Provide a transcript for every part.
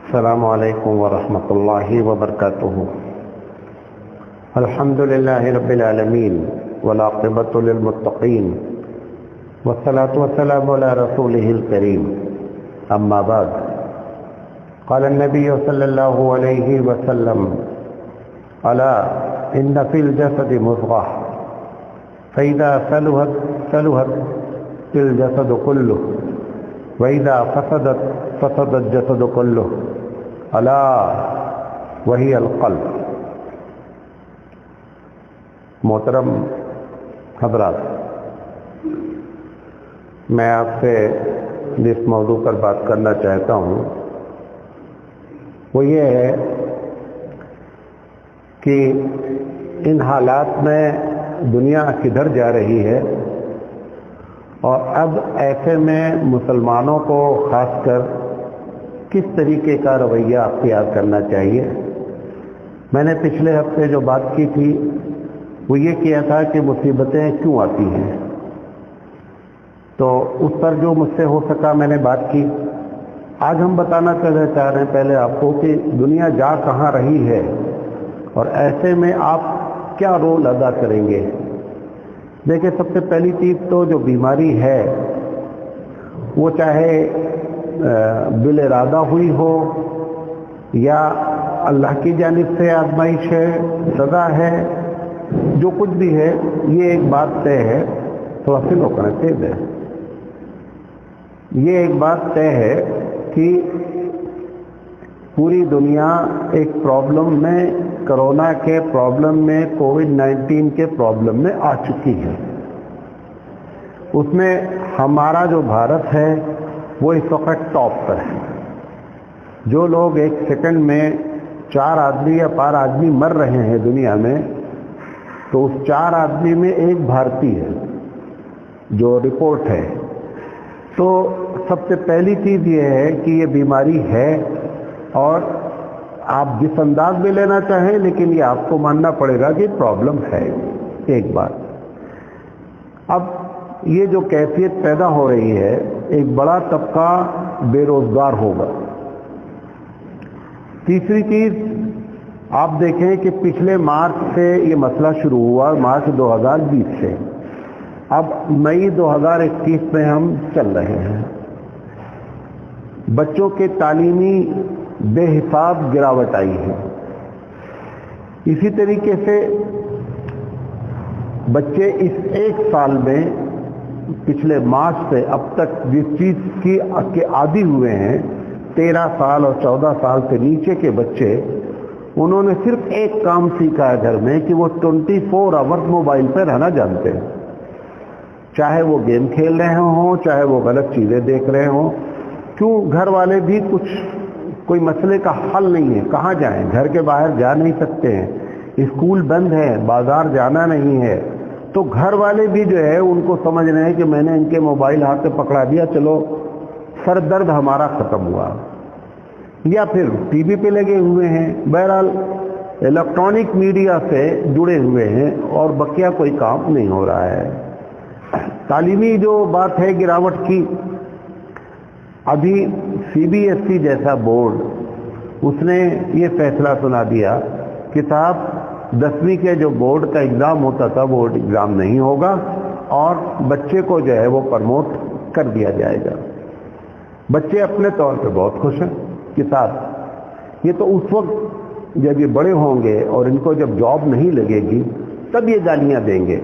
السلام علیکم ورحمۃ اللہ وبرکاتہ۔ الحمد للہ رب العالمین والعاقبۃ للمتقین والصلاة والسلام علی رسولہ الکریم، اما بعد، قال النبی صلی اللہ علیہ وسلم: الا ان فی الجسد مضغہ فاذا صلحت الجسد کلہ واذا فسدت فسد الجسد کلہ الا وہی القلب۔ محترم حضرات، میں آپ سے جس موضوع پر بات کرنا چاہتا ہوں وہ یہ ہے کہ ان حالات میں دنیا کدھر جا رہی ہے، اور اب ایسے میں مسلمانوں کو خاص کر کس طریقے کا رویہ اختیار کرنا چاہیے۔ میں نے پچھلے ہفتے جو بات کی تھی وہ یہ کیا تھا کہ مصیبتیں کیوں آتی ہیں، تو اس پر جو مجھ سے ہو سکا میں نے بات کی۔ آج ہم بتانا چاہ رہے ہیں پہلے آپ کو کہ دنیا جا کہاں رہی ہے، اور ایسے میں آپ کیا رول ادا کریں گے۔ دیکھیں، سب سے پہلی چیز تو جو بیماری ہے وہ چاہے بالارادہ ہوئی ہو یا اللہ کی جانب سے آزمائش ہے، سزا ہے، جو کچھ بھی ہے، یہ ایک بات طے ہے، تھوڑا سی روکنا تیز ہے، یہ ایک بات طے ہے کہ پوری دنیا ایک پرابلم میں، کرونا کے پرابلم میں، کووڈ-19 کے پرابلم میں آ چکی ہے۔ اس میں ہمارا جو بھارت ہے وہ اس وقت ٹاپ پر ہے۔ جو لوگ ایک سیکنڈ میں 4 آدمی یا 5 آدمی مر رہے ہیں دنیا میں، تو اس 4 آدمی میں ایک بھارتی ہے جو رپورٹ ہے۔ تو سب سے پہلی چیز یہ ہے کہ یہ بیماری ہے، اور آپ جس انداز میں لینا چاہیں، لیکن یہ آپ کو ماننا پڑے گا کہ پرابلم ہے، ایک بات۔ اب یہ جو کیفیت پیدا ہو رہی ہے، ایک بڑا طبقہ بے روزگار ہوگا۔ تیسری چیز، آپ دیکھیں کہ پچھلے مارچ سے یہ مسئلہ شروع ہوا، مارچ 2020 سے، اب مئی 2021 میں ہم چل رہے ہیں۔ بچوں کے تعلیمی بے حساب گراوٹ آئی ہے۔ اسی طریقے سے بچے اس ایک سال میں، پچھلے مارچ سے اب تک جس چیز کے عادی ہوئے ہیں، 13 سال اور 14 سال سے نیچے کے بچے، انہوں نے صرف ایک کام سیکھا ہے گھر میں کہ وہ 24 آورز موبائل پہ رہنا جانتے ہیں، چاہے وہ گیم کھیل رہے ہوں، چاہے وہ غلط چیزیں دیکھ رہے ہوں۔ کیوں؟ گھر والے بھی کوئی مسئلے کا حل نہیں ہے، کہاں جائیں، گھر کے باہر جا نہیں سکتے ہیں، اسکول بند ہے، بازار جانا نہیں ہے، تو گھر والے بھی جو ہے ان کو سمجھ رہے ہیں کہ میں نے ان کے موبائل ہاتھ سے پکڑا دیا، چلو سر درد ہمارا ختم ہوا، یا پھر ٹی وی پہ لگے ہوئے ہیں۔ بہرحال الیکٹرانک میڈیا سے جڑے ہوئے ہیں، اور بقیہ کوئی کام نہیں ہو رہا ہے۔ تعلیمی جو بات ہے گراوٹ کی، ابھی CBSE جیسا بورڈ، اس نے یہ فیصلہ سنا دیا کہ صاحب 10ویں کے جو بورڈ کا اگزام ہوتا تھا وہ اگزام نہیں ہوگا، اور بچے کو جو ہے وہ پرموٹ کر دیا جائے گا۔ بچے اپنے طور پہ بہت خوش ہیں کہ صاحب یہ تو اس وقت جب یہ بڑے ہوں گے اور ان کو جب جاب نہیں لگے گی تب یہ گالیاں دیں گے۔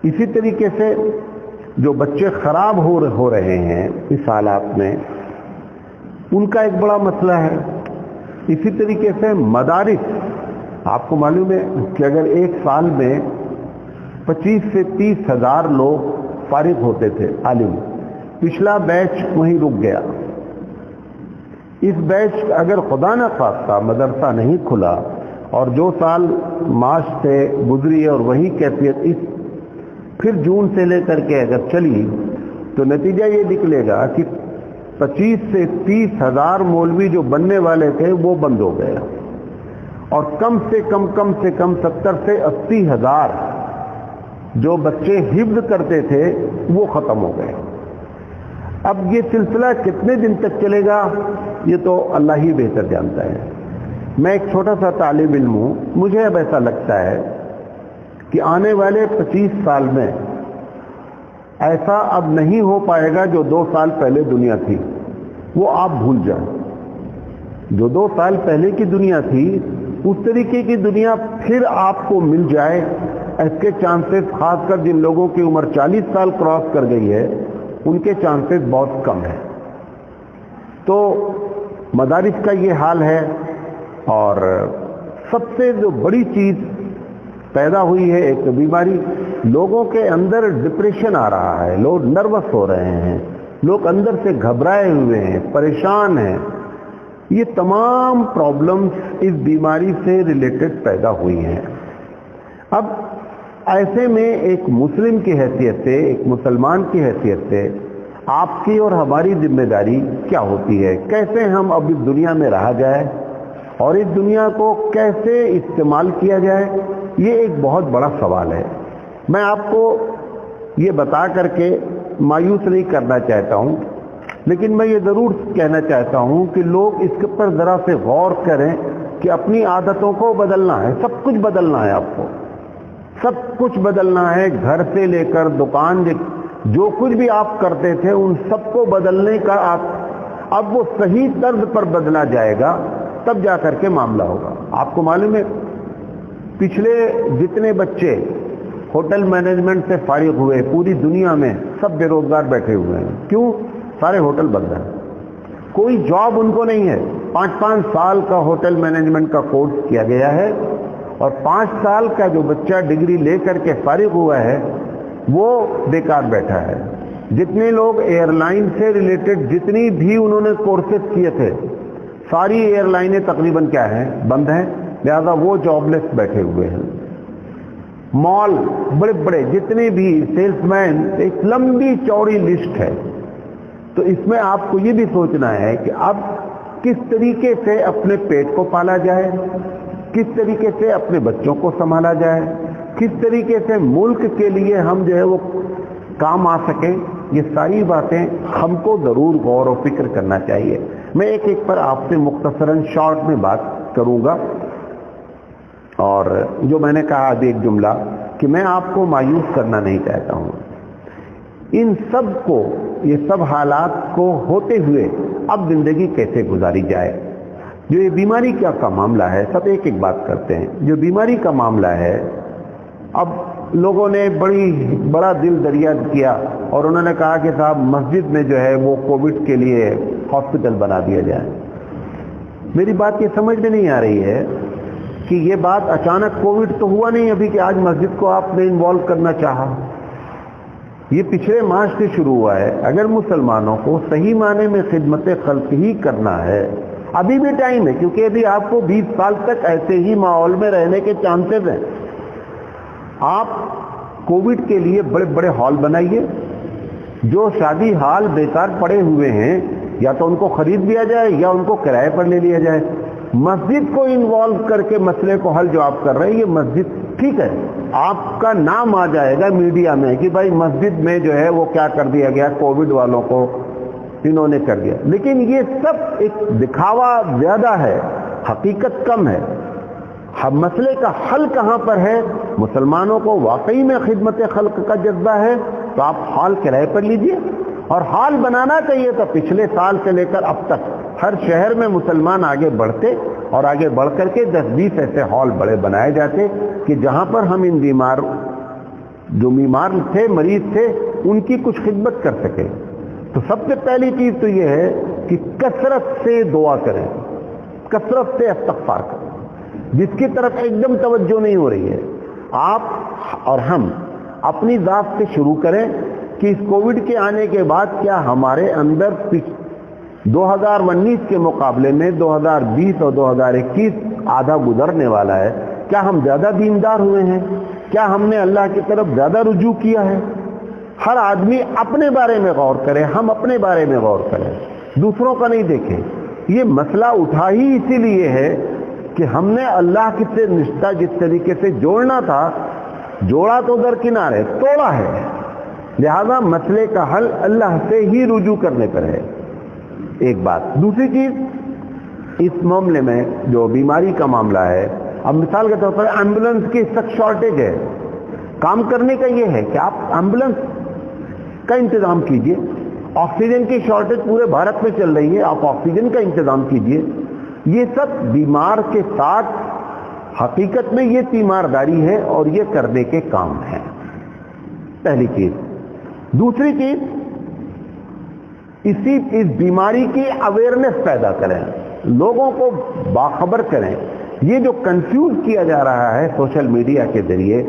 اسی طریقے سے جو بچے خراب ہو رہے ہیں اس حالات میں، ان کا ایک بڑا مسئلہ ہے۔ اسی طریقے سے مدارس، آپ کو معلوم ہے کہ اگر ایک سال میں 25 سے 30 ہزار لوگ فارغ ہوتے تھے عالم، پچھلا بیچ وہیں رک گیا۔ اس بیچ اگر خدا نہ خواستہ مدرسہ نہیں کھلا، اور جو سال مارچ سے گزری اور وہی کیفیت پھر جون سے لے کر کے اگر چلی، تو نتیجہ یہ نکلے گا کہ 25 سے 30 ہزار مولوی جو بننے والے تھے وہ بند ہو گئے، اور کم سے کم 70 سے 80 ہزار جو بچے حفظ کرتے تھے وہ ختم ہو گئے۔ اب یہ سلسلہ کتنے دن تک چلے گا یہ تو اللہ ہی بہتر جانتا ہے. میں ایک چھوٹا سا طالب علم ہوں. مجھے اب ایسا لگتا ہے کہ آنے والے 25 سال میں ایسا اب نہیں ہو پائے گا جو 2 سال پہلے دنیا تھی وہ آپ بھول جائیں. جو 2 سال پہلے کی دنیا تھی اس طریقے کی دنیا پھر آپ کو مل جائے اس کے چانسز، خاص کر جن لوگوں کی عمر 40 سال کراس کر گئی ہے ان کے چانسز بہت کم ہیں. تو مدارس کا یہ حال ہے. اور سب سے جو بڑی چیز پیدا ہوئی ہے ایک بیماری، لوگوں کے اندر ڈپریشن آ رہا ہے، لوگ نروس ہو رہے ہیں، لوگ اندر سے گھبرائے ہوئے ہیں، پریشان ہیں. یہ تمام پرابلمز اس بیماری سے ریلیٹڈ پیدا ہوئی ہیں. اب ایسے میں ایک مسلم کی حیثیت سے، ایک مسلمان کی حیثیت سے آپ کی اور ہماری ذمہ داری کیا ہوتی ہے؟ کیسے ہم اب اس دنیا میں رہا جائے اور اس دنیا کو کیسے استعمال کیا جائے، یہ ایک بہت بڑا سوال ہے. میں آپ کو یہ بتا کر کے مایوس نہیں کرنا چاہتا ہوں، لیکن میں یہ ضرور کہنا چاہتا ہوں کہ لوگ اس کے پر ذرا سے غور کریں کہ اپنی عادتوں کو بدلنا ہے. سب کچھ بدلنا ہے، آپ کو سب کچھ بدلنا ہے. گھر سے لے کر دکان، جو کچھ بھی آپ کرتے تھے ان سب کو بدلنے کا اب وہ صحیح طرز پر بدلا جائے گا، تب جا کر کے معاملہ ہوگا. آپ کو معلوم ہے پچھلے جتنے بچے ہوٹل مینجمنٹ سے فارغ ہوئے پوری دنیا میں سب بے روزگار بیٹھے ہوئے ہیں. کیوں؟ سارے ہوٹل بند ہیں، کوئی جاب ان کو نہیں ہے. 5 سال کا ہوٹل مینجمنٹ کا کورس کیا گیا ہے اور 5 سال کا جو بچہ ڈگری لے کر کے فارغ ہوا ہے وہ بیکار بیٹھا ہے. جتنے لوگ ایئر لائن سے ریلیٹڈ جتنی بھی انہوں نے کورسز کیے تھے ساری ایئر لائنیں تقریباً کیا ہیں؟ بند ہیں. لہذا وہ جاب لیس بیٹھے ہوئے ہیں. مال بڑے بڑے جتنے بھی سیلس مین، ایک لمبی چوڑی لسٹ ہے. تو اس میں آپ کو یہ بھی سوچنا ہے کہ اب کس طریقے سے اپنے پیٹ کو پالا جائے، کس طریقے سے اپنے بچوں کو سنبھالا جائے، کس طریقے سے ملک کے لیے ہم جو ہے وہ کام آ سکیں. یہ ساری باتیں ہم کو ضرور غور و فکر کرنا چاہیے. میں ایک ایک پر آپ سے مختصراً شارٹ میں بات کروں گا. اور جو میں نے کہا ابھی ایک جملہ کہ میں آپ کو مایوس کرنا نہیں چاہتا ہوں. ان سب کو، یہ سب حالات کو ہوتے ہوئے اب زندگی کیسے گزاری جائے. جو یہ بیماری کا معاملہ ہے، سب ایک ایک بات کرتے ہیں. جو بیماری کا معاملہ ہے، اب لوگوں نے بڑا دل دریا کیا اور انہوں نے کہا کہ صاحب مسجد میں جو ہے وہ کووڈ کے لیے ہاسپٹل بنا دیا جائے. میری بات یہ سمجھ میں نہیں آ رہی ہے کہ یہ بات اچانک کووڈ تو ہوا نہیں ابھی کہ آج مسجد کو آپ نے انوالو کرنا چاہا. یہ پچھلے ماہ سے شروع ہوا ہے. اگر مسلمانوں کو صحیح معنی میں خدمت خلق ہی کرنا ہے، ابھی بھی ٹائم ہے، کیونکہ ابھی آپ کو 20 سال تک ایسے ہی ماحول میں رہنے کے چانسز ہیں. آپ کووڈ کے لیے بڑے بڑے ہال بنائیے. جو شادی ہال بیکار پڑے ہوئے ہیں یا تو ان کو خرید لیا جائے یا ان کو کرائے پر لے لیا جائے. مسجد کو انوالو کر کے مسئلے کو حل جو آپ کر رہے ہیں، یہ مسجد ٹھیک ہے، آپ کا نام آ جائے گا میڈیا میں کہ بھائی مسجد میں جو ہے وہ کیا کر دیا گیا، کووڈ والوں کو انہوں نے کر دیا. لیکن یہ سب ایک دکھاوا زیادہ ہے، حقیقت کم ہے. مسئلے کا حل کہاں پر ہے؟ مسلمانوں کو واقعی میں خدمت خلق کا جذبہ ہے تو آپ ہال کرائے پر لیجئے. اور ہال بنانا چاہیے تو پچھلے سال سے لے کر اب تک ہر شہر میں مسلمان آگے بڑھتے اور آگے بڑھ کر کے 10-20 ایسے ہال بڑے بنائے جاتے کہ جہاں پر ہم ان جو بیمار تھے، مریض تھے، ان کی کچھ خدمت کر سکے. تو سب سے پہلی چیز تو یہ ہے کہ کثرت سے دعا کریں، کثرت سے استغفار کریں. جس کی طرف ایک دم توجہ نہیں ہو رہی ہے، آپ اور ہم اپنی ذات سے شروع کریں کہ اس کووڈ کے آنے کے بعد کیا ہمارے اندر 2019 کے مقابلے میں 2020 اور 2021 آدھا گزرنے والا ہے، کیا ہم زیادہ دیندار ہوئے ہیں؟ کیا ہم نے اللہ کی طرف زیادہ رجوع کیا ہے؟ ہر آدمی اپنے بارے میں غور کرے، ہم اپنے بارے میں غور کریں، دوسروں کا نہیں دیکھیں. یہ مسئلہ اٹھا ہی اسی لیے ہے کہ ہم نے اللہ کی سے رشتہ جس طریقے سے جوڑنا تھا جوڑا تو درکنار ہے، توڑا ہے. لہذا مسئلے کا حل اللہ سے ہی رجوع کرنے پر ہے، ایک بات۔ دوسری چیز، اس معاملے میں جو بیماری کا معاملہ ہے، اب مثال کے طور پر ایمبولینس کی سخت شارٹیج ہے، کام کرنے کا یہ ہے کہ آپ ایمبولینس کا انتظام کیجئے۔ آکسیجن کی شارٹیج پورے بھارت میں چل رہی ہے، آپ آکسیجن کا انتظام کیجئے۔ یہ سب بیمار کے ساتھ حقیقت میں یہ تیمارداری ہے اور یہ کرنے کے کام ہیں، پہلی چیز۔ دوسری چیز، اس بیماری کی اویئرنیس پیدا کریں، لوگوں کو باخبر کریں۔ یہ جو کنفیوز کیا جا رہا ہے سوشل میڈیا کے ذریعے،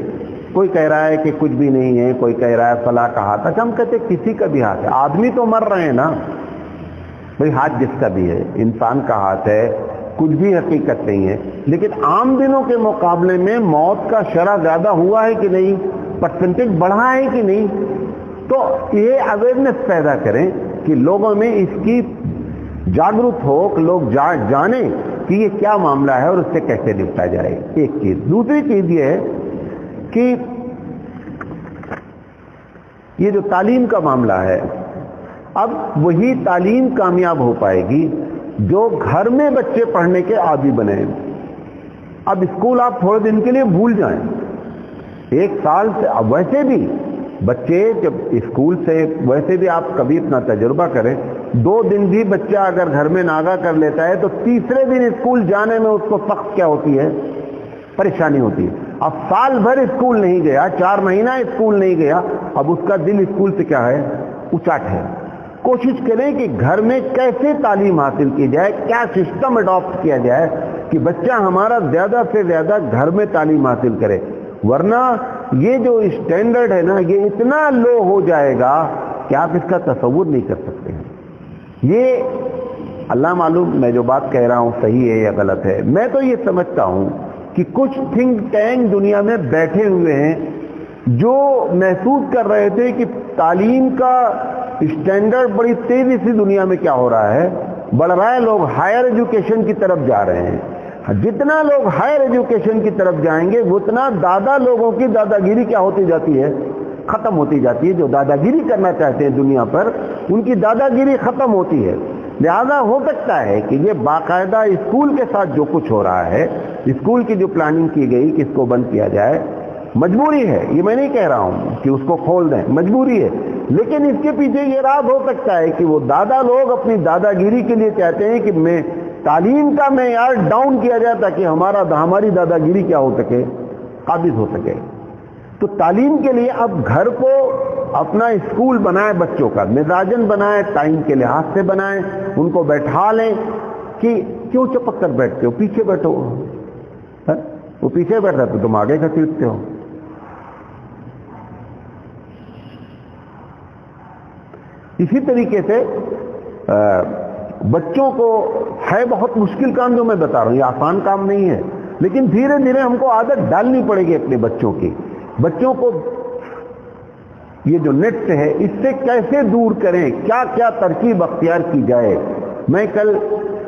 کوئی کہہ رہا ہے کہ کچھ بھی نہیں ہے، کوئی کہہ رہا ہے فلاں کا ہاتھ، اچھا ہم کہتے ہیں کسی کا بھی ہاتھ ہے، آدمی تو مر رہے ہیں نا بھئی، ہاتھ جس کا بھی ہے، انسان کا ہاتھ ہے، کچھ بھی حقیقت نہیں ہے، لیکن عام دنوں کے مقابلے میں موت کا شرح زیادہ ہوا ہے کہ نہیں، پرسنٹیج بڑھا ہے کہ نہیں؟ تو یہ اویئرنیس پیدا کریں کہ لوگوں میں اس کی جاگرت ہو، کہ لوگ جانیں کہ یہ کیا معاملہ ہے اور اس سے کیسے نپٹا جائے، ایک چیز۔ دوسری چیز یہ ہے کہ یہ جو تعلیم کا معاملہ ہے، اب وہی تعلیم کامیاب ہو پائے گی جو گھر میں بچے پڑھنے کے عادی بنے۔ اب اسکول آپ تھوڑے دن کے لیے بھول جائیں، ایک سال سے، اب ویسے بھی بچے جب اسکول سے، ویسے بھی آپ کبھی اپنا تجربہ کریں، 2 دن بھی بچہ اگر گھر میں ناغہ کر لیتا ہے تو تیسرے دن اسکول جانے میں اس کو سخت کیا ہوتی ہے، پریشانی ہوتی ہے۔ اب سال بھر اسکول نہیں گیا، 4 مہینہ اسکول نہیں گیا، اب اس کا دل اسکول سے کیا ہے، اچاٹ ہے۔ کوشش کریں کہ گھر میں کیسے تعلیم حاصل کی جائے، کیا سسٹم اڈاپٹ کیا جائے کہ بچہ ہمارا زیادہ سے زیادہ گھر میں تعلیم حاصل کرے، ورنہ یہ جو اسٹینڈرڈ ہے نا، یہ اتنا لو ہو جائے گا کہ آپ اس کا تصور نہیں کر سکتے ہیں۔ یہ اللہ معلوم میں جو بات کہہ رہا ہوں صحیح ہے یا غلط ہے، میں تو یہ سمجھتا ہوں کہ کچھ تھنک ٹینک دنیا میں بیٹھے ہوئے ہیں جو محسوس کر رہے تھے کہ تعلیم کا اسٹینڈرڈ بڑی تیزی سے دنیا میں کیا ہو رہا ہے، بڑھ رہا ہے، لوگ ہائر ایجوکیشن کی طرف جا رہے ہیں۔ جتنا لوگ ہائر ایجوکیشن کی طرف جائیں گے اتنا دادا لوگوں کی دادا گیری کیا ہوتی جاتی ہے، ختم ہوتی جاتی ہے۔ جو دادا گیری کرنا چاہتے ہیں دنیا پر، ان کی دادا گیری ختم ہوتی ہے۔ لہذا ہو سکتا ہے کہ یہ باقاعدہ اسکول کے ساتھ جو کچھ ہو رہا ہے، اسکول کی جو پلاننگ کی گئی کہ اس کو بند کیا جائے، مجبوری ہے، یہ میں نہیں کہہ رہا ہوں کہ اس کو کھول دیں، مجبوری ہے، لیکن اس کے پیچھے یہ راز ہو سکتا ہے کہ وہ دادا لوگ اپنی دادا گیری کے لیے چاہتے ہیں کہ میں تعلیم کا معیار ڈاؤن کیا جائے تاکہ ہماری دادا گیری کیا ہو سکے، قابض ہو سکے۔ تو تعلیم کے لیے اب گھر کو اپنا اسکول بنائے، بچوں کا مزاجن بنائے، ٹائم کے لحاظ سے بنائیں، ان کو بیٹھا لیں کہ کیوں چپک کر بیٹھتے ہو، پیچھے بیٹھو، وہ پیچھے بیٹھ رہا تو تم آگے گھسیٹتے ہو۔ اسی طریقے سے بچوں کو ہے بہت مشکل کام جو میں بتا رہا ہوں، یہ آسان کام نہیں ہے، لیکن دھیرے دھیرے ہم کو عادت ڈالنی پڑے گی اپنے بچوں کی۔ بچوں کو یہ جو نیٹ ہے اس سے کیسے دور کریں، کیا کیا ترکیب اختیار کی جائے۔ میں کل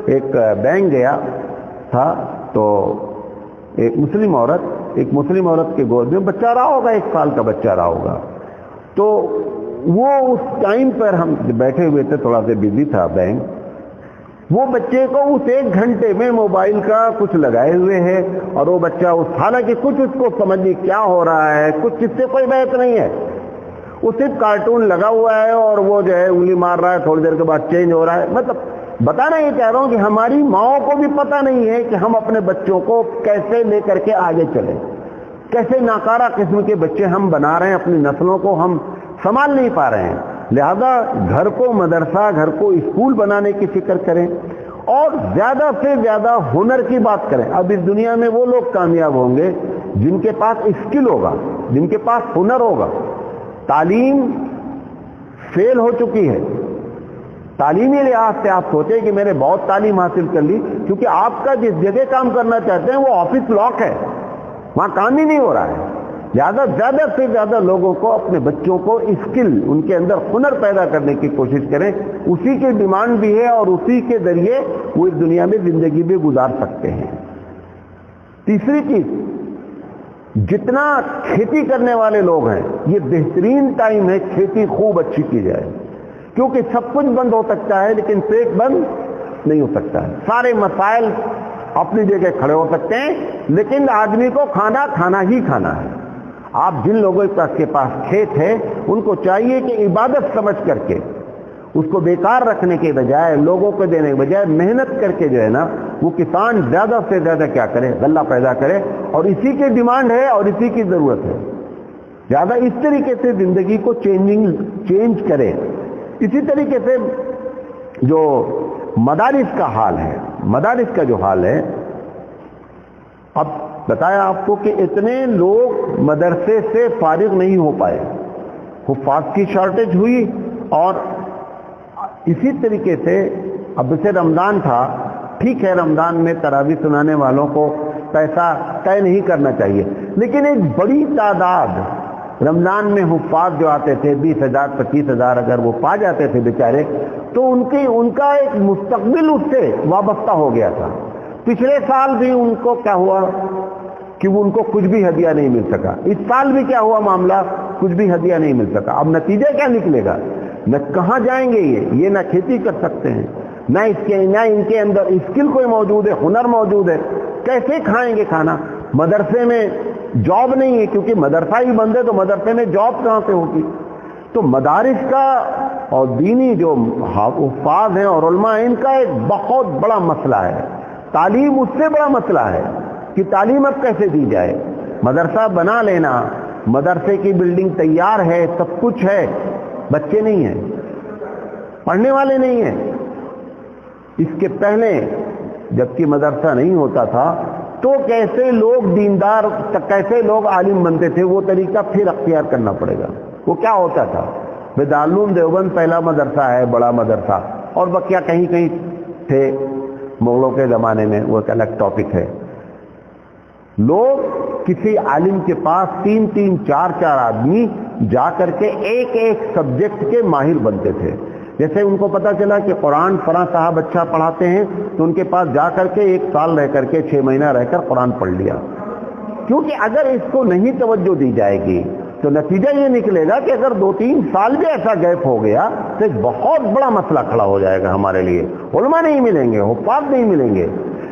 ایک بینک گیا تھا تو ایک مسلم عورت کے گود میں بچہ رہا ہوگا، 1 سال کا بچہ رہا ہوگا، تو وہ اس ٹائم پر ہم بیٹھے ہوئے تھے، تھوڑا سا بزی تھا بینک، وہ بچے کو اس 1 گھنٹے میں موبائل کا کچھ لگائے ہوئے ہے، اور وہ بچہ حالانکہ کچھ اس کو سمجھ نہیں کیا ہو رہا ہے، کچھ اس سے کوئی بحث نہیں ہے، وہ صرف کارٹون لگا ہوا ہے اور وہ جو ہے انگلی مار رہا ہے، تھوڑی دیر کے بعد چینج ہو رہا ہے۔ مطلب بتانا یہ چاہ رہا ہوں کہ ہماری ماؤں کو بھی پتہ نہیں ہے کہ ہم اپنے بچوں کو کیسے لے کر کے آگے چلیں، کیسے ناکارہ قسم کے بچے ہم بنا رہے ہیں، اپنی نسلوں کو ہم سنبھال نہیں پا رہے ہیں۔ لہذا گھر کو مدرسہ، گھر کو اسکول بنانے کی فکر کریں اور زیادہ سے زیادہ ہنر کی بات کریں۔ اب اس دنیا میں وہ لوگ کامیاب ہوں گے جن کے پاس اسکل ہوگا، جن کے پاس ہنر ہوگا۔ تعلیم فیل ہو چکی ہے، تعلیمی لحاظ سے آپ سوچیں کہ میں نے بہت تعلیم حاصل کر لی، کیونکہ آپ کا جس جگہ کام کرنا چاہتے ہیں وہ آفس لاک ہے، وہاں کام ہی نہیں ہو رہا ہے۔ لہذا زیادہ سے زیادہ لوگوں کو، اپنے بچوں کو اسکل، ان کے اندر ہنر پیدا کرنے کی کوشش کریں، اسی کی ڈیمانڈ بھی ہے اور اسی کے ذریعے وہ اس دنیا میں زندگی بھی گزار سکتے ہیں۔ تیسری چیز جتنا کھیتی کرنے والے لوگ ہیں یہ بہترین ٹائم ہے کھیتی خوب اچھی کی جائے، کیونکہ سب کچھ بند ہو سکتا ہے لیکن پیٹ بند نہیں ہو سکتا ہے. سارے مسائل اپنی جگہ کھڑے ہو سکتے ہیں لیکن آدمی کو کھانا کھانا ہی کھانا ہے. آپ جن لوگوں کے پاس کھیت ہے ان کو چاہیے کہ عبادت سمجھ کر کے اس کو بیکار رکھنے کے بجائے، لوگوں کو دینے کے بجائے محنت کر کے جو ہے نا وہ کسان زیادہ سے زیادہ کیا کرے، غلہ پیدا کرے، اور اسی کی ڈیمانڈ ہے اور اسی کی ضرورت ہے. زیادہ اس طریقے سے زندگی کو چینج کرے. اسی طریقے سے جو مدارس کا حال ہے، مدارس کا جو حال ہے، اب بتایا آپ کو کہ اتنے لوگ مدرسے سے فارغ نہیں ہو پائے، حفاظ کی شارٹیج ہوئی، اور اسی طریقے سے اب سے رمضان تھا، ٹھیک ہے رمضان میں تراویح سنانے والوں کو پیسہ طے نہیں کرنا چاہیے، لیکن ایک بڑی تعداد رمضان میں حفاظ جو آتے تھے 20,000 25,000 اگر وہ پا جاتے تھے بیچارے، تو ان کا ایک مستقبل اس سے وابستہ ہو گیا تھا. پچھلے سال بھی ان کو کیا ہوا کہ وہ ان کو کچھ بھی ہدیہ نہیں مل سکا. اس سال بھی کیا ہوا معاملہ، کچھ بھی ہدیہ نہیں مل سکا. اب نتیجہ کیا نکلے گا؟ نہ کہاں جائیں گے یہ نہ کھیتی کر سکتے ہیں، نہ ان کے اندر اسکل کوئی موجود ہے، ہنر موجود ہے، کیسے کھائیں گے کھانا؟ مدرسے میں جاب نہیں ہے کیونکہ مدرسہ ہی بند ہے، تو مدرسے میں جاب کہاں سے ہوگی؟ تو مدارس کا اور دینی جو حفاظ ہیں اور علماء ہیں ان کا ایک بہت بڑا مسئلہ ہے. تعلیم اس سے بڑا مسئلہ ہے کہ تعلیم اب کیسے دی جائے. مدرسہ بنا لینا، مدرسے کی بلڈنگ تیار ہے، سب کچھ ہے، بچے نہیں ہیں، پڑھنے والے نہیں ہیں. اس کے پہلے جبکہ مدرسہ نہیں ہوتا تھا تو کیسے لوگ دیندار، کیسے لوگ عالم بنتے تھے، وہ طریقہ پھر اختیار کرنا پڑے گا. وہ کیا ہوتا تھا؟ دارالعلوم دیوبند پہلا مدرسہ ہے، بڑا مدرسہ، اور بقیہ کہیں کہیں تھے مغلوں کے زمانے میں، وہ ایک الگ ٹاپک ہے. لوگ کسی عالم کے پاس 3 4 آدمی جا کر کے ایک سبجیکٹ کے ماہر بنتے تھے. جیسے ان کو پتا چلا کہ قرآن فلاں صاحب اچھا پڑھاتے ہیں تو ان کے پاس جا کر کے 1 سال رہ کر کے 6 مہینہ رہ کر قرآن پڑھ لیا. کیونکہ اگر اس کو نہیں توجہ دی جائے گی تو نتیجہ یہ نکلے گا کہ اگر 2-3 سال بھی ایسا گیپ ہو گیا تو ایک بہت بڑا مسئلہ کھڑا ہو جائے گا ہمارے لیے. علماء نہیں ملیں گے، حفاظ نہیں ملیں گے.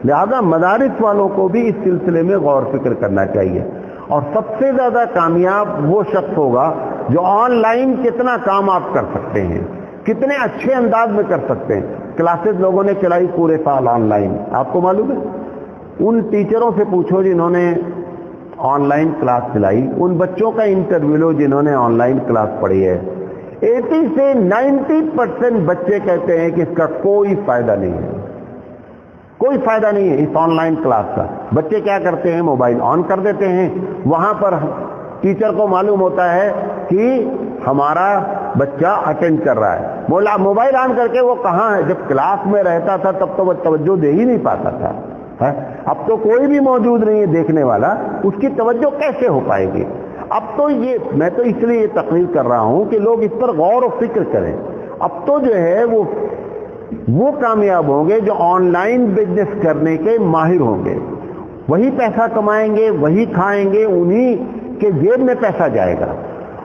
لہذا مدارس والوں کو بھی اس سلسلے میں غور فکر کرنا چاہیے. اور سب سے زیادہ کامیاب وہ شخص ہوگا جو آن لائن کتنا کام آپ کر سکتے ہیں، کتنے اچھے انداز میں کر سکتے ہیں. کلاسز لوگوں نے چلائی پورے سال آن لائن، آپ کو معلوم ہے؟ ان ٹیچروں سے پوچھو جنہوں نے آن لائن کلاس چلائی، ان بچوں کا انٹرویو لو جنہوں نے آن لائن کلاس پڑھی ہے. 80 سے 90% بچے کہتے ہیں کہ اس کا کوئی فائدہ نہیں ہے، کوئی فائدہ نہیں ہے اس آن لائن کلاس کا. بچے کیا کرتے ہیں؟ موبائل آن کر دیتے ہیں، وہاں پر ٹیچر کو معلوم ہوتا ہے کہ ہمارا بچہ اٹینڈ کر رہا ہے. بولا موبائل آن کر کے وہ کہاں ہے؟ جب کلاس میں رہتا تھا تب تو وہ توجہ دے ہی نہیں پاتا تھا. اب تو کوئی بھی موجود نہیں ہے دیکھنے والا، اس کی توجہ کیسے ہو پائے گی؟ اب تو میں تو اس لیے یہ تقریر کر رہا ہوں کہ لوگ اس پر غور و فکر کریں. اب تو جو ہے وہ کامیاب ہوں گے جو آن لائن بزنس کرنے کے ماہر ہوں گے، وہی پیسہ کمائیں گے، وہی کھائیں گے، انہی کے جیب میں پیسہ جائے گا.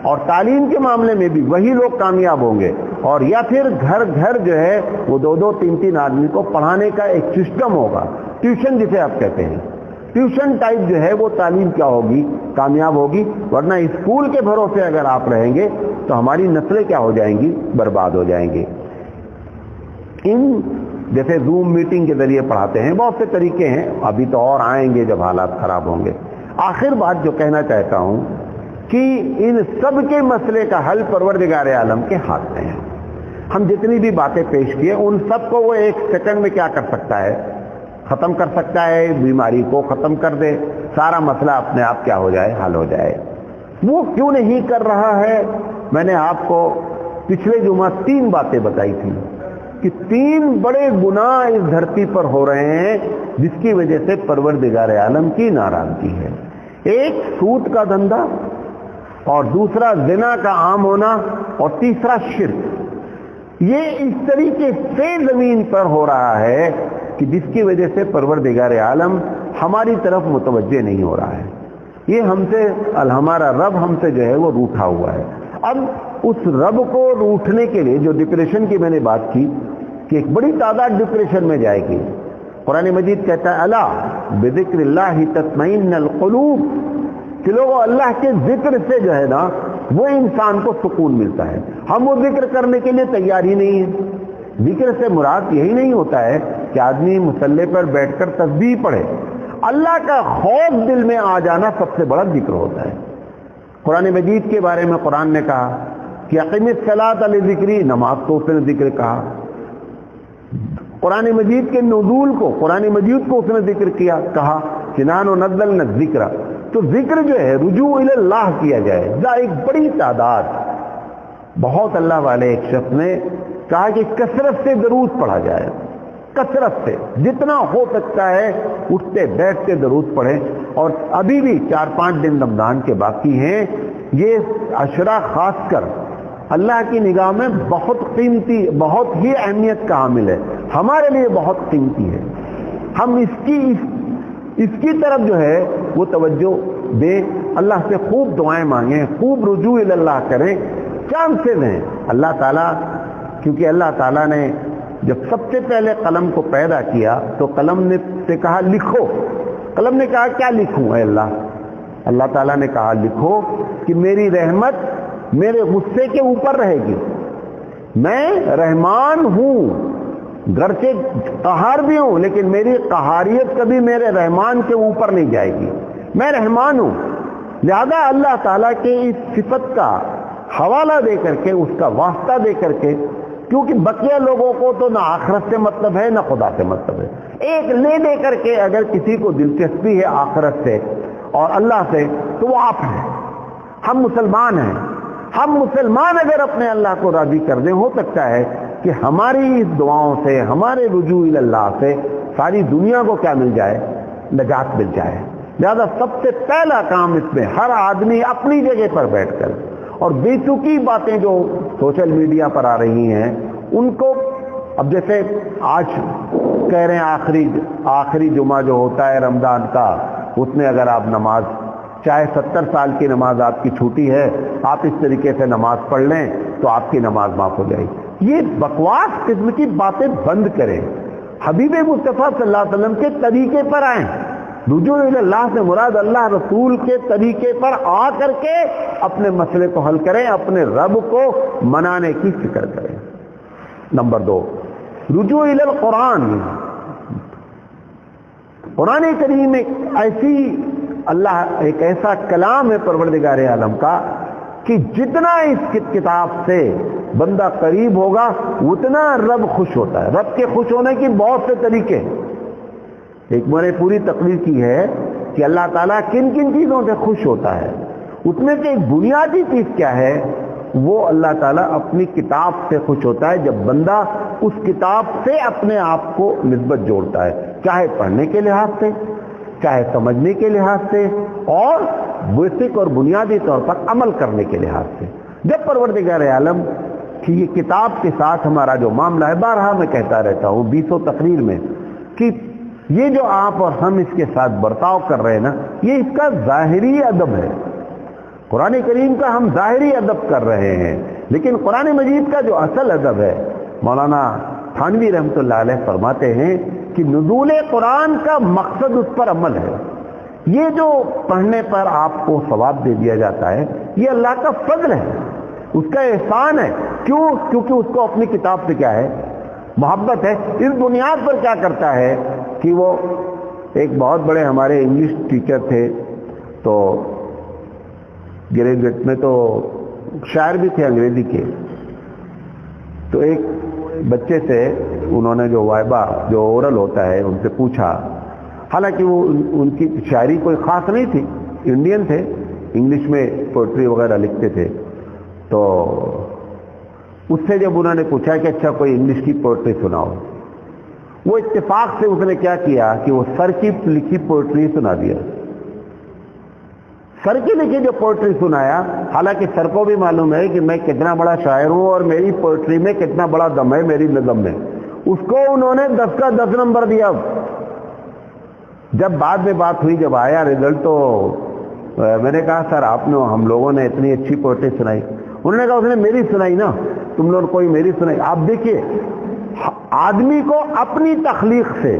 اور تعلیم کے معاملے میں بھی وہی لوگ کامیاب ہوں گے. اور یا پھر گھر جو ہے وہ 2 3 آدمی کو پڑھانے کا ایک سسٹم ہوگا، ٹیوشن جسے آپ کہتے ہیں، ٹیوشن ٹائپ جو ہے وہ تعلیم کیا ہوگی؟ کامیاب ہوگی. ورنہ اسکول کے بھروسے اگر آپ رہیں گے تو ہماری نسلیں کیا ہو جائیں گی؟ برباد ہو جائیں گی. جیسے زوم میٹنگ کے ذریعے پڑھاتے ہیں، بہت سے طریقے ہیں، ابھی تو اور آئیں گے جب حالات خراب ہوں گے. آخر بات جو کہنا چاہتا ہوں کہ ان سب کے مسئلے کا حل پروردگار عالم کے ہاتھ میں ہے. ہم جتنی بھی باتیں پیش کیے ان سب کو وہ 1 سیکنڈ میں کیا کر سکتا ہے؟ ختم کر سکتا ہے. بیماری کو ختم کر دے، سارا مسئلہ اپنے آپ کیا ہو جائے؟ حل ہو جائے. وہ کیوں نہیں کر رہا ہے؟ میں نے آپ کو پچھلے جمعہ 3 باتیں بتائی تھی کہ 3 بڑے گناہ اس دھرتی پر ہو رہے ہیں جس کی وجہ سے پروردگار عالم کی ناراضگی ہے. ایک سود کا دھندا، اور دوسرا زنا کا عام ہونا، اور تیسرا شرک. یہ اس طریقے سے زمین پر ہو رہا ہے کہ جس کی وجہ سے پروردگار عالم ہماری طرف متوجہ نہیں ہو رہا ہے. یہ ہم سے ہمارا رب ہم سے جو ہے وہ روٹھا ہوا ہے. اب اس رب کو روٹھنے کے لیے جو ڈپریشن کی میں نے بات کی کہ ایک بڑی تعداد ڈپریشن میں جائے گی. قرآن مجید کہتا ہے الا بذکر اللہ تطمئن القلوب کہ لوگوں اللہ کے ذکر سے جو ہے نا وہ انسان کو سکون ملتا ہے. ہم وہ ذکر کرنے کے لیے تیار ہی نہیں ہے. ذکر سے مراد یہی نہیں ہوتا ہے کہ آدمی مصلی پر بیٹھ کر تسبیح پڑھے. اللہ کا خوف دل میں آ جانا سب سے بڑا ذکر ہوتا ہے. قرآن مجید کے بارے میں قرآن نے کہا کہ اقیم الصلاۃ لذکری، نماز کو اس نے ذکر کہا. قرآن مجید کے نزول کو، قرآن مجید کو اس نے ذکر کیا، کہا کہ نحن نزلنا الذکر. تو ذکر جو ہے رجوع الی اللہ کیا جائے. ایک بڑی تعداد بہت اللہ والے ایک شخص نے کہا کہ کثرت سے درود پڑھا جائے، کثرت سے جتنا ہو سکتا ہے اٹھتے بیٹھتے درود پڑھیں. اور ابھی بھی 4-5 دن رمضان کے باقی ہیں. یہ عشرہ خاص کر اللہ کی نگاہ میں بہت قیمتی، بہت ہی اہمیت کا حامل ہے، ہمارے لیے بہت قیمتی ہے. ہم اس کی طرف جو ہے وہ توجہ دیں، اللہ سے خوب دعائیں مانگیں، خوب رجوع اللہ کریں. چانسز ہیں اللہ تعالیٰ، کیونکہ اللہ تعالیٰ نے جب سب سے پہلے قلم کو پیدا کیا تو قلم نے سے کہا لکھو. قلم نے کہا کیا لکھوں اے اللہ؟ اللہ تعالیٰ نے کہا لکھو کہ میری رحمت میرے غصے کے اوپر رہے گی. میں رحمان ہوں، گرچہ قہار بھی ہوں، لیکن میری قہاریت کبھی میرے رحمان کے اوپر نہیں جائے گی. میں رحمان ہوں. لہذا اللہ تعالیٰ کے اس صفت کا حوالہ دے کر کے، اس کا واسطہ دے کر کے، کیونکہ بقیہ لوگوں کو تو نہ آخرت سے مطلب ہے نہ خدا سے مطلب ہے. ایک لے دے کر کے اگر کسی کو دلچسپی ہے آخرت سے اور اللہ سے تو وہ آپ ہیں. ہم مسلمان ہیں. ہم مسلمان اگر اپنے اللہ کو راضی کر دیں، ہو سکتا ہے کہ ہماری اس دعاؤں سے، ہمارے رجوع اللہ سے ساری دنیا کو کیا مل جائے؟ نجات مل جائے. لہذا سب سے پہلا کام اس میں ہر آدمی اپنی جگہ پر بیٹھ کر، اور بے چکی باتیں جو سوشل میڈیا پر آ رہی ہیں ان کو، اب جیسے آج کہہ رہے ہیں آخری جمعہ جو ہوتا ہے رمضان کا، اس میں اگر آپ نماز، چاہے 70 سال کی نماز آپ کی چھوٹی ہے، آپ اس طریقے سے نماز پڑھ لیں تو آپ کی نماز معاف ہو جائے گی. یہ بکواس قسم کی باتیں بند کریں. حبیب مصطفیٰ صلی اللہ علیہ وسلم کے طریقے پر آئیں. رجوع اللہ سے مراد اللہ رسول کے طریقے پر آ کر کے اپنے مسئلے کو حل کریں، اپنے رب کو منانے کی فکر کریں. نمبر 2، رجوع الی القرآن. قرآن کریم ایک ایسا کلام ہے پروردگار عالم کا کہ جتنا اس کتاب سے بندہ قریب ہوگا اتنا رب خوش ہوتا ہے. رب کے خوش ہونے کی بہت سے طریقے ہیں. ایک میں نے پوری تقریر کی ہے کہ اللہ تعالیٰ کن کن چیزوں سے خوش ہوتا ہے. اس میں سے ایک بنیادی چیز کیا ہے؟ وہ اللہ تعالیٰ اپنی کتاب سے خوش ہوتا ہے جب بندہ اس کتاب سے اپنے آپ کو نسبت جوڑتا ہے، چاہے پڑھنے کے لحاظ سے، چاہے سمجھنے کے لحاظ سے، اور بیسک اور بنیادی طور پر عمل کرنے کے لحاظ سے. جب پروردگار عالم کی یہ کتاب کے ساتھ ہمارا جو معاملہ ہے، بارہا میں کہتا رہتا ہوں 20 تقریر میں، کہ یہ جو آپ اور ہم اس کے ساتھ برتاؤ کر رہے ہیں نا، یہ اس کا ظاہری ادب ہے. قرآن کریم کا ہم ظاہری ادب کر رہے ہیں، لیکن قرآن مجید کا جو اصل ادب ہے، مولانا تھانوی رحمۃ اللہ علیہ فرماتے ہیں کہ نزول قرآن کا مقصد اس پر عمل ہے. یہ جو پڑھنے پر آپ کو ثواب دے دیا جاتا ہے، یہ اللہ کا فضل ہے، اس کا احسان ہے. کیوں؟ کیونکہ اس کو اپنی کتاب سے کیا ہے؟ محبت ہے. اس بنیاد پر کیا کرتا ہے کہ وہ ایک بہت بڑے ہمارے انگلش ٹیچر تھے، تو گریجویٹ میں تو شاعر بھی تھے انگریزی کے. تو ایک بچے سے انہوں نے جو وائبا جو اورل ہوتا ہے ان سے پوچھا، حالانکہ وہ ان کی شاعری کوئی خاص نہیں تھی، انڈین تھے، انگلش میں پوئٹری وغیرہ لکھتے تھے. تو اس سے جب انہوں نے پوچھا کہ اچھا کوئی انگلش کی پوئٹری سناؤ، وہ اتفاق سے اس نے کیا کیا کہ وہ سر کی لکھی پوئٹری سنا دیا. سر کی لکھی جو پوئٹری سنایا، حالانکہ سر کو بھی معلوم ہے کہ میں کتنا بڑا شاعر ہوں اور میری پوئٹری میں کتنا بڑا دم ہے میری نظم میں. اس کو انہوں نے 10 کا 10 نمبر دیا. جب بعد میں بات ہوئی، جب آیا رزلٹ، تو میں نے کہا سر آپ نے ہم لوگوں نے اتنی اچھی پوئٹری سنائی. انہوں نے کہا اس نے میری سنائی نا, تم لوگ کوئی میری سنائی. آپ دیکھیے آدمی کو اپنی تخلیق سے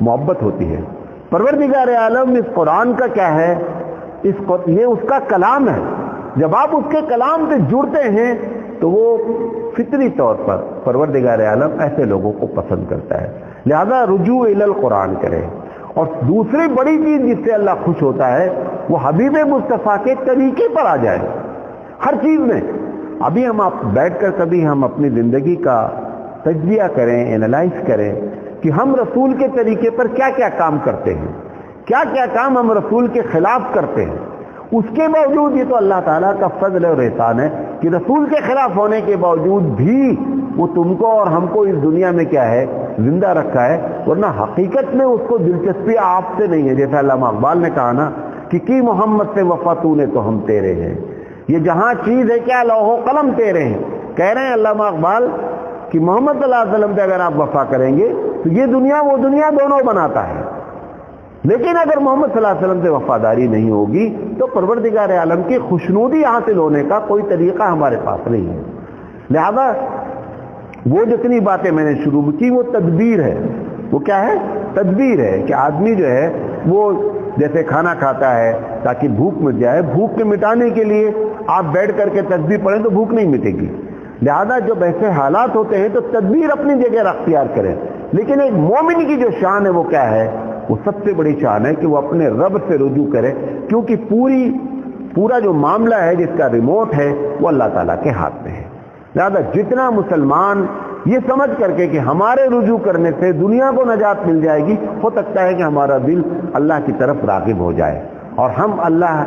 محبت ہوتی ہے. پروردگار عالم اس قرآن کا کیا ہے, یہ اس کا کلام ہے. جب آپ اس کے کلام سے جڑتے ہیں تو وہ فطری طور پر پروردگار عالم ایسے لوگوں کو پسند کرتا ہے. لہذا رجوع الی القرآن کریں. اور دوسری بڑی چیز جس سے اللہ خوش ہوتا ہے وہ حبیب مصطفیٰ کے طریقے پر آ جائے ہر چیز میں. ابھی ہم آپ بیٹھ کر کبھی ہم اپنی زندگی کا تجزیہ کریں, اینالائز کریں کہ ہم رسول کے طریقے پر کیا کیا کام کرتے ہیں, کیا کیا کام ہم رسول کے خلاف کرتے ہیں. اس کے باوجود یہ تو اللہ تعالیٰ کا فضل اور احسان ہے کہ رسول کے خلاف ہونے کے باوجود بھی وہ تم کو اور ہم کو اس دنیا میں کیا ہے زندہ رکھا ہے. ورنہ حقیقت میں اس کو دلچسپی آپ سے نہیں ہے. جیسا علامہ اقبال نے کہا نا کہ کی محمد سے وفا تو نے تو ہم تیرے ہیں. یہ جہاں چیز ہے کیا لوح و قلم تیرے ہیں. کہہ رہے ہیں علامہ اقبال کہ محمد صلی اللہ علیہ وسلم سے اگر آپ وفا کریں گے تو یہ دنیا وہ دنیا دونوں بناتا ہے. لیکن اگر محمد صلی اللہ علیہ وسلم سے وفاداری نہیں ہوگی تو پروردگار عالم کی خوشنودی حاصل ہونے کا کوئی طریقہ ہمارے پاس نہیں ہے. لہذا وہ جتنی باتیں میں نے شروع کی وہ تدبیر ہے. وہ کیا ہے؟ تدبیر ہے کہ آدمی جو ہے وہ جیسے کھانا کھاتا ہے تاکہ بھوک مٹ جائے, بھوک کے مٹانے کے لیے آپ بیٹھ کر کے تسبیح پڑھیں تو بھوک نہیں مٹے گی. لہذا جب ایسے حالات ہوتے ہیں تو تدبیر اپنی جگہ اختیار کریں. لیکن ایک مومن کی جو شان ہے وہ کیا ہے؟ وہ سب سے بڑی شان ہے کہ وہ اپنے رب سے رجوع کرے, کیونکہ پورا جو معاملہ ہے جس کا ریموٹ ہے وہ اللہ تعالیٰ کے ہاتھ میں ہے. لہذا جتنا مسلمان یہ سمجھ کر کے کہ ہمارے رجوع کرنے سے دنیا کو نجات مل جائے گی, ہو سکتا ہے کہ ہمارا دل اللہ کی طرف راغب ہو جائے اور ہم اللہ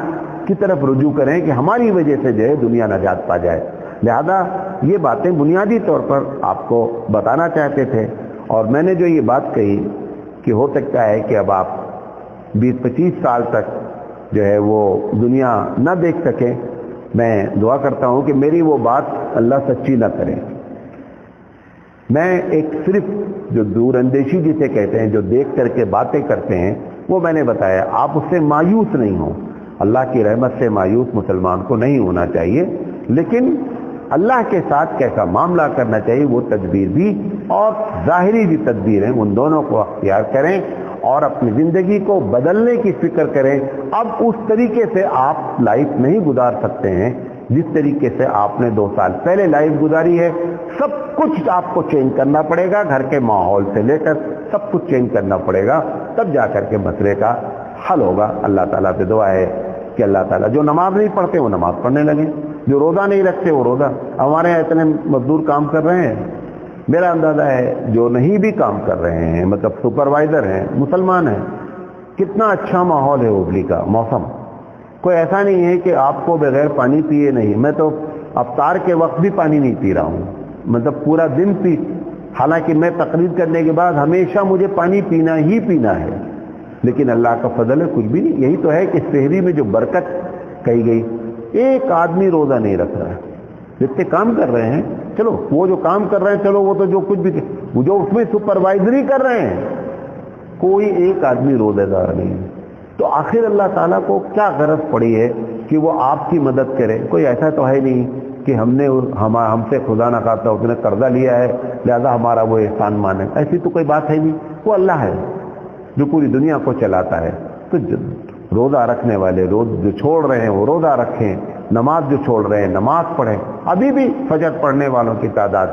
کی طرف رجوع کریں کہ ہماری وجہ سے جو ہے دنیا نجات پا جائے. لہذا یہ باتیں بنیادی طور پر آپ کو بتانا چاہتے تھے. اور میں نے جو یہ بات کہی کہ ہو سکتا ہے کہ اب آپ 20-25 سال تک جو ہے وہ دنیا نہ دیکھ سکیں, میں دعا کرتا ہوں کہ میری وہ بات اللہ سچی نہ کرے. میں ایک صرف جو دور اندیشی جسے کہتے ہیں, جو دیکھ کر کے باتیں کرتے ہیں, وہ میں نے بتایا. آپ اس سے مایوس نہیں ہوں. اللہ کی رحمت سے مایوس مسلمان کو نہیں ہونا چاہیے, لیکن اللہ کے ساتھ کیسا معاملہ کرنا چاہیے وہ تدبیر بھی اور ظاہری بھی تدبیر ہیں, ان دونوں کو اختیار کریں اور اپنی زندگی کو بدلنے کی فکر کریں. اب اس طریقے سے آپ لائف نہیں گزار سکتے ہیں جس طریقے سے آپ نے 2 سال پہلے لائف گزاری ہے. سب کچھ آپ کو چینج کرنا پڑے گا, گھر کے ماحول سے لے کر سب کچھ چینج کرنا پڑے گا, تب جا کر کے مسئلے کا حل ہوگا. اللہ تعالیٰ سے دعا ہے کہ اللہ تعالیٰ جو نماز نہیں پڑھتے وہ نماز پڑھنے لگیں, جو روزہ نہیں رکھتے وہ روزہ. ہمارے یہاں اتنے مزدور کام کر رہے ہیں, میرا اندازہ ہے جو نہیں بھی کام کر رہے ہیں, مطلب سپروائزر ہیں, مسلمان ہیں. کتنا اچھا ماحول ہے ہبلی کا موسم. کوئی ایسا نہیں ہے کہ آپ کو بغیر پانی پیے نہیں. میں تو افطار کے وقت بھی پانی نہیں پی رہا ہوں, مطلب پورا دن حالانکہ میں تقریر کرنے کے بعد ہمیشہ مجھے پانی پینا ہی پینا ہے. لیکن اللہ کا فضل ہے کچھ بھی نہیں. یہی تو ہے کہ سحری میں جو برکت کہی گئی, ایک آدمی روزہ نہیں رکھ رہا ہے. جتنے کام کر رہے ہیں, چلو وہ جو کام کر رہے ہیں, چلو وہ تو جو کچھ بھی جو اس میں سپروائزری کر رہے ہیں, کوئی ایک آدمی روزہ دار نہیں ہے. تو آخر اللہ تعالیٰ کو کیا غرض پڑی ہے کہ وہ آپ کی مدد کرے؟ کوئی ایسا تو ہے نہیں کہ ہم سے خدا نہ خواستہ اس نے قرضہ لیا ہے لہذا ہمارا وہ احسان مانے. ایسی تو کوئی بات ہے نہیں. وہ اللہ ہے جو پوری دنیا کو چلاتا ہے. تو روزہ رکھنے والے روز جو چھوڑ رہے ہیں وہ روزہ رکھیں, نماز جو چھوڑ رہے ہیں نماز پڑھیں. ابھی بھی فجر پڑھنے والوں کی تعداد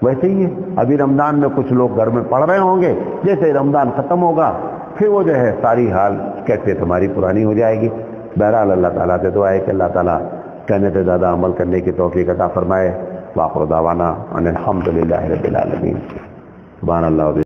ویسے ہی ہے. ابھی رمضان میں کچھ لوگ گھر میں پڑھ رہے ہوں گے, جیسے رمضان ختم ہوگا پھر وہ جو ہے ساری حال کیفیت ہماری پرانی ہو جائے گی. بہرحال اللہ تعالیٰ سے دعا ہے کہ اللہ تعالیٰ کہنے سے زیادہ عمل کرنے کی توفیق عطا فرمائے. وآخر دعوانا ان الحمد للہ رب العالمین. سبحان اللہ.